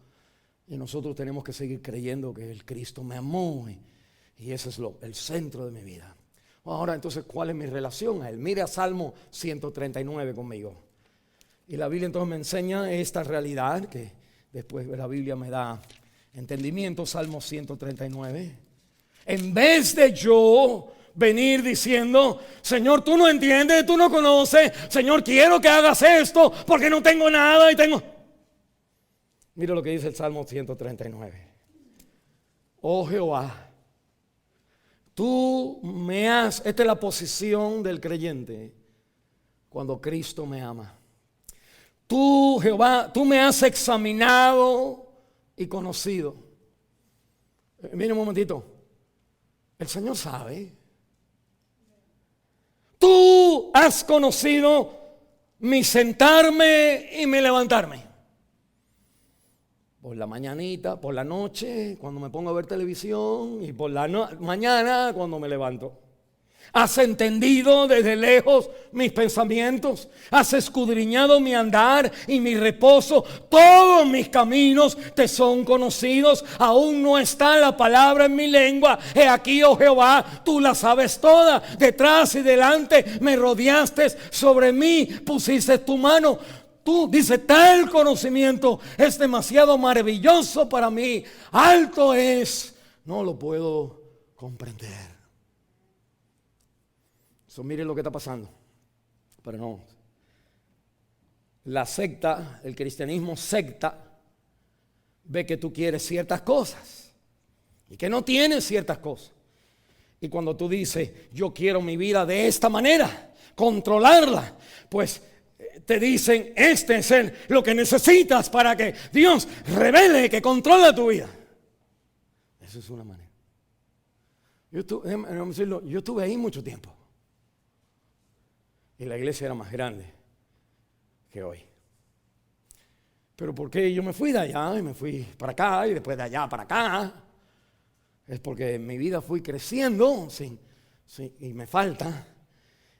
Y nosotros tenemos que seguir creyendo que el Cristo me amó. Y ese es el centro de mi vida. Ahora entonces, ¿cuál es mi relación a Él? Mire a Salmo 139 conmigo. Y la Biblia entonces me enseña esta realidad que después la Biblia me da entendimiento. Salmo 139. En vez de yo venir diciendo, Señor, tú no entiendes, tú no conoces, Señor, quiero que hagas esto porque no tengo nada y tengo... Mira lo que dice el Salmo 139. Oh Jehová, tú me has... Esta es la posición del creyente cuando Cristo me ama. Tú, Jehová, tú me has examinado y conocido. Mira un momentito. El Señor sabe. Tú has conocido mi sentarme y mi levantarme. Por la mañanita, por la noche, cuando me pongo a ver televisión, y por la mañana cuando me levanto. Has entendido desde lejos mis pensamientos. Has escudriñado mi andar y mi reposo. Todos mis caminos te son conocidos. Aún no está la palabra en mi lengua. He aquí, oh Jehová, tú la sabes toda. Detrás y delante me rodeaste. Sobre mí pusiste tu mano. Tú, dice, tal conocimiento es demasiado maravilloso para mí. Alto es. No lo puedo comprender. Mire lo que está pasando. Pero no. La secta, el cristianismo secta, ve que tú quieres ciertas cosas y que no tienes ciertas cosas. Y cuando tú dices, yo quiero mi vida de esta manera, controlarla, pues te dicen, este es lo que necesitas para que Dios revele que controla tu vida. Esa es una manera. Yo estuve ahí mucho tiempo. Y la iglesia era más grande que hoy. Pero ¿por qué yo me fui de allá y me fui para acá y después de allá para acá? Es porque en mi vida fui creciendo y me falta.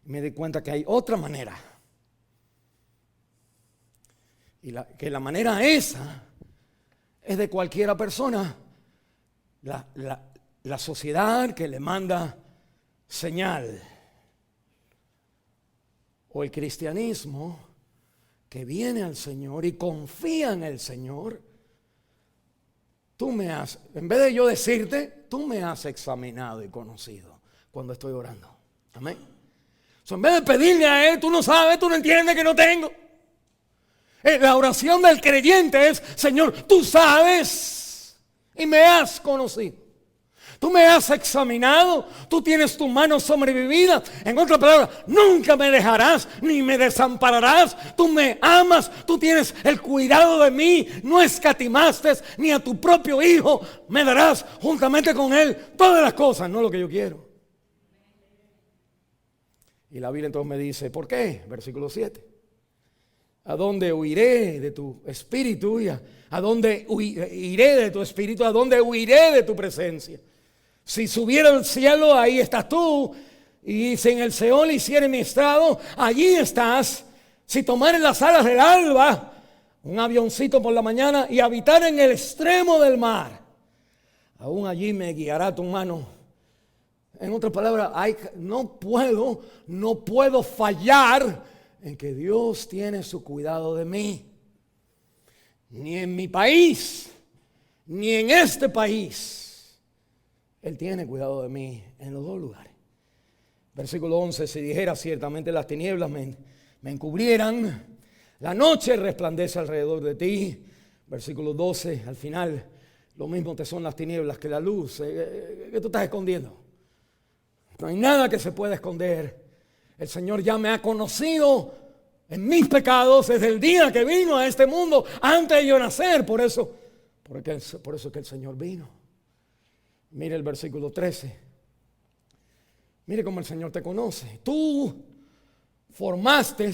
Y me di cuenta que hay otra manera. Y que la manera esa es de cualquiera persona. La sociedad que le manda señal. O el cristianismo que viene al Señor y confía en el Señor. En vez de yo decirte, tú me has examinado y conocido cuando estoy orando. Amén. En vez de pedirle a Él, tú no sabes, tú no entiendes que no tengo. La oración del creyente es, Señor, tú sabes y me has conocido. Tú me has examinado, tú tienes tu mano sobre mi vida. En otras palabras, nunca me dejarás ni me desampararás. Tú me amas, tú tienes el cuidado de mí. No escatimaste ni a tu propio hijo. Me darás juntamente con él todas las cosas, no lo que yo quiero. Y la Biblia entonces me dice, ¿por qué? Versículo 7. ¿A dónde huiré de tu espíritu? ¿A dónde iré de tu espíritu? ¿A dónde huiré de tu presencia? Si subiera al cielo, ahí estás tú. Y si en el Seol hiciere mi estrado, allí estás. Si tomare las alas del alba, un avioncito por la mañana, y habitar en el extremo del mar, aún allí me guiará tu mano. En otras palabras, no puedo fallar en que Dios tiene su cuidado de mí. Ni en mi país, ni en este país. Él tiene cuidado de mí en los dos lugares. Versículo 11, si dijera ciertamente las tinieblas me encubrieran, la noche resplandece alrededor de ti. Versículo 12, al final, lo mismo te son las tinieblas que la luz. ¿Qué tú estás escondiendo? No hay nada que se pueda esconder. El Señor ya me ha conocido en mis pecados desde el día que vino a este mundo, antes de yo nacer. Por eso es que el Señor vino. Mire el versículo 13. Mire cómo el Señor te conoce. Tú formaste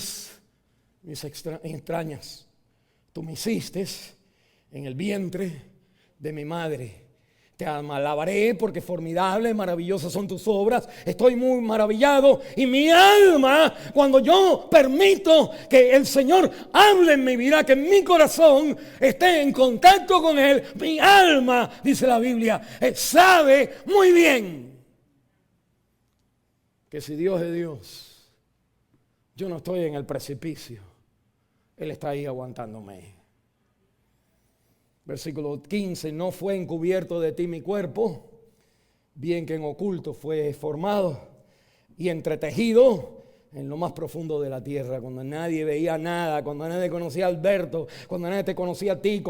mis entrañas. Tú me hiciste en el vientre de mi madre. Te alabaré porque formidables, maravillosas son tus obras. Estoy muy maravillado. Y mi alma, cuando yo permito que el Señor hable en mi vida, que mi corazón esté en contacto con Él, mi alma, dice la Biblia, sabe muy bien que si Dios es Dios, yo no estoy en el precipicio. Él está ahí aguantándome. Versículo 15, no fue encubierto de ti mi cuerpo, bien que en oculto fue formado y entretejido en lo más profundo de la tierra, cuando nadie veía nada, cuando nadie conocía a Alberto, cuando nadie te conocía a ti,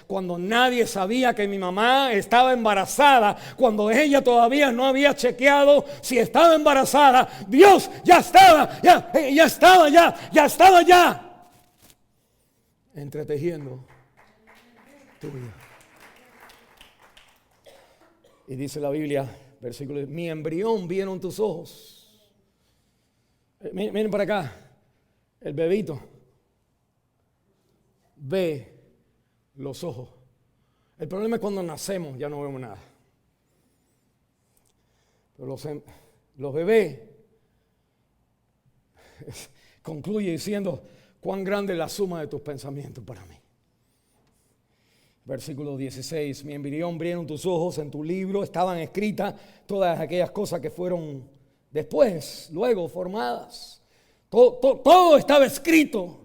cuando nadie sabía que mi mamá estaba embarazada, cuando ella todavía no había chequeado si estaba embarazada. Dios ya estaba entretejiendo tu vida. Y dice la Biblia, versículo, mi embrión vieron tus ojos. Miren para acá, el bebito ve los ojos. El problema es cuando nacemos ya no vemos nada. Pero los bebés concluye diciendo, cuán grande es la suma de tus pensamientos para mí. Versículo 16, mi embrión vieron tus ojos, en tu libro estaban escritas todas aquellas cosas que fueron después, luego formadas. Todo estaba escrito.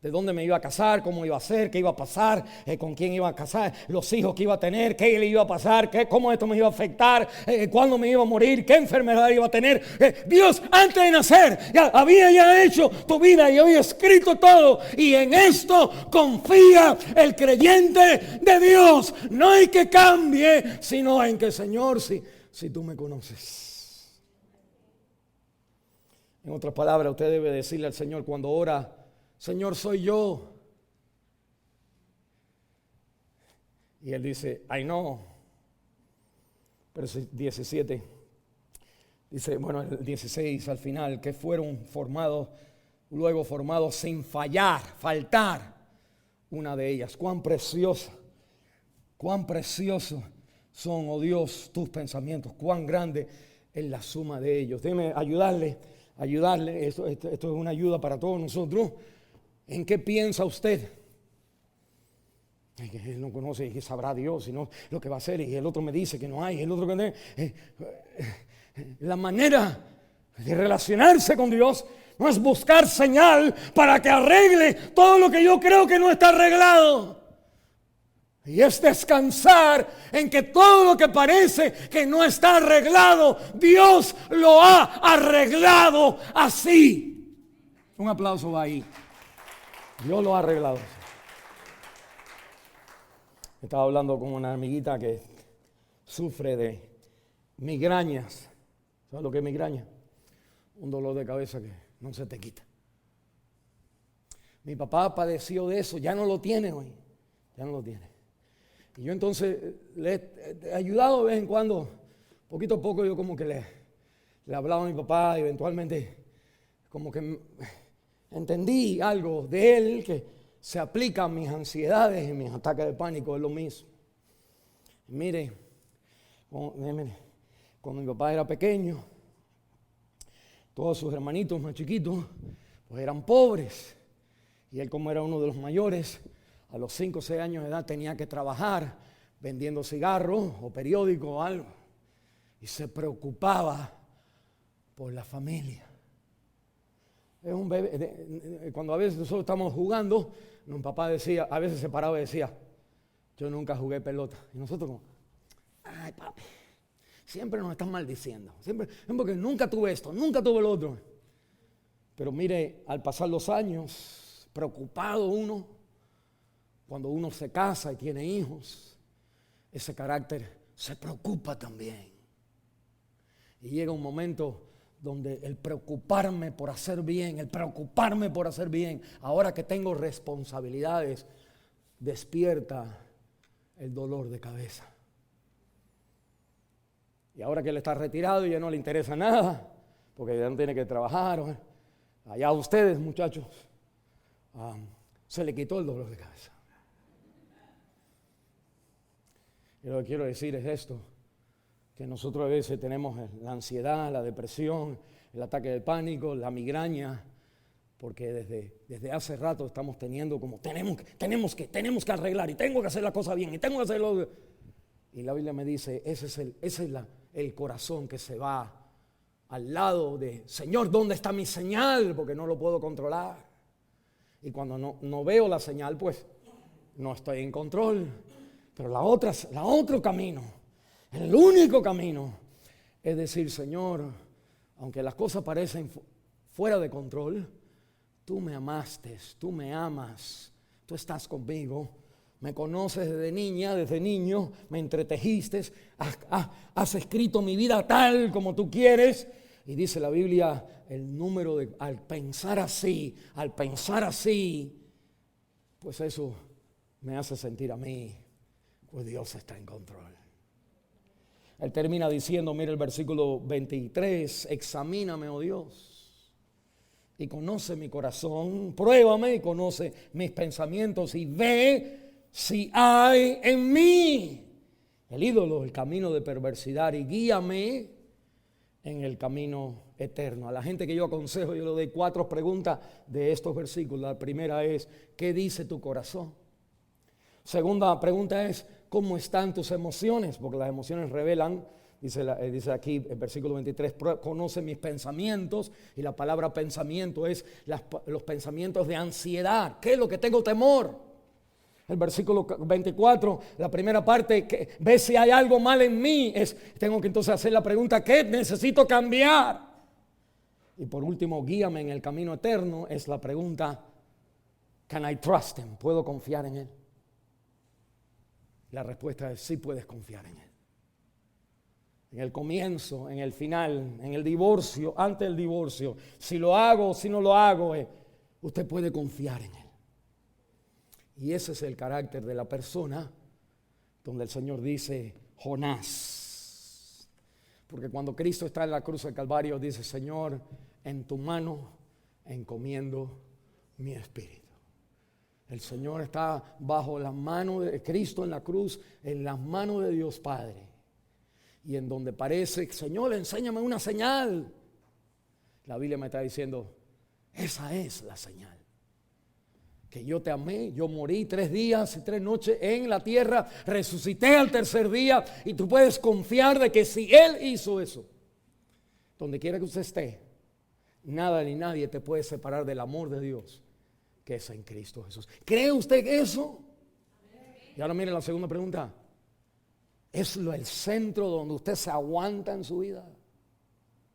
De dónde me iba a casar, cómo iba a ser, qué iba a pasar, con quién iba a casar, los hijos que iba a tener, qué le iba a pasar, cómo esto me iba a afectar, cuándo me iba a morir, qué enfermedad iba a tener. Dios antes de nacer había hecho tu vida y había escrito todo. Y en esto confía el creyente de Dios. No hay que cambie, sino en que, Señor, si tú me conoces. En otras palabras, usted debe decirle al Señor cuando ora, Señor, soy yo. Y Él dice, I know. Verso 17. Dice, bueno, el 16 al final, que fueron formados, luego formados sin faltar una de ellas. Cuán preciosos son, oh Dios, tus pensamientos. Cuán grande es la suma de ellos. Déjeme ayudarle. Esto es una ayuda para todos nosotros. ¿En qué piensa usted? Que él no conoce y que sabrá Dios, sino lo que va a hacer. Y el otro me dice que no hay. El otro que la manera de relacionarse con Dios no es buscar señal para que arregle todo lo que yo creo que no está arreglado. Y es descansar en que todo lo que parece que no está arreglado, Dios lo ha arreglado así. Un aplauso va ahí. Dios lo ha arreglado. Estaba hablando con una amiguita que sufre de migrañas. ¿Sabes lo que es migraña? Un dolor de cabeza que no se te quita. Mi papá padeció de eso, ya no lo tiene hoy. Ya no lo tiene. Y yo entonces le he ayudado de vez en cuando. Poquito a poco yo como que le hablaba a mi papá y eventualmente como que entendí algo de él que se aplica a mis ansiedades y mis ataques de pánico, es lo mismo. Mire, cuando mi papá era pequeño, todos sus hermanitos más chiquitos, pues eran pobres. Y él, como era uno de los mayores, a los 5 o 6 años de edad tenía que trabajar vendiendo cigarros o periódicos o algo. Y se preocupaba por la familia. Es un bebé. Cuando a veces nosotros estamos jugando, mi papá decía, a veces se paraba y decía, yo nunca jugué pelota. Y nosotros como, ay papi, siempre nos están maldiciendo. Siempre, porque nunca tuve esto, nunca tuve lo otro. Pero mire, al pasar los años, preocupado uno, cuando uno se casa y tiene hijos, ese carácter se preocupa también. Y llega un momento donde el preocuparme por hacer bien, ahora que tengo responsabilidades, despierta el dolor de cabeza. Y ahora que él está retirado y ya no le interesa nada, porque ya no tiene que trabajar, allá a ustedes, muchachos, se le quitó el dolor de cabeza. Y lo que quiero decir es esto, que nosotros a veces tenemos la ansiedad, la depresión, el ataque de pánico, la migraña, porque desde hace rato estamos teniendo como tenemos que arreglar y tengo que hacer la cosa bien y tengo que hacerlo. Y la Biblia me dice, ese es el corazón que se va al lado de, Señor, ¿dónde está mi señal? Porque no lo puedo controlar. Y cuando no veo la señal, pues no estoy en control. Pero otro camino, el único camino, es decir, Señor, aunque las cosas parecen fuera de control, tú me amaste, tú me amas, tú estás conmigo, me conoces desde niño, me entretejiste, has escrito mi vida tal como tú quieres. Y dice la Biblia, al pensar así, pues eso me hace sentir a mí, pues Dios está en control. Él termina diciendo, mira el versículo 23, examíname, oh Dios, y conoce mi corazón, pruébame y conoce mis pensamientos y ve si hay en mí el ídolo, el camino de perversidad, y guíame en el camino eterno. A la gente que yo aconsejo, yo le doy 4 preguntas de estos versículos. La primera es, ¿qué dice tu corazón? Segunda pregunta es, ¿cómo están tus emociones? Porque las emociones revelan, dice aquí el versículo 23, conoce mis pensamientos, y la palabra pensamiento es los pensamientos de ansiedad. ¿Qué es lo que tengo temor? El versículo 24, la primera parte, que ve si hay algo mal en mí, tengo que entonces hacer la pregunta, ¿qué necesito cambiar? Y por último, guíame en el camino eterno, es la pregunta, ¿can I trust him? ¿Puedo confiar en él? La respuesta es sí, puedes confiar en él. En el comienzo, en el final, en el divorcio, antes del divorcio, si lo hago o si no lo hago, usted puede confiar en él. Y ese es el carácter de la persona donde el Señor dice, Jonás. Porque cuando Cristo está en la cruz del Calvario, dice, Señor, en tu mano encomiendo mi espíritu. El Señor está bajo las manos de Cristo en la cruz, en las manos de Dios Padre. Y en donde parece, Señor, enséñame una señal. La Biblia me está diciendo, esa es la señal. Que yo te amé, yo morí 3 días y 3 noches en la tierra, resucité al tercer día, y tú puedes confiar de que si Él hizo eso, donde quiera que usted esté, nada ni nadie te puede separar del amor de Dios que es en Cristo Jesús. ¿Cree usted eso? Y ahora mire la segunda pregunta. ¿Es el centro donde usted se aguanta en su vida?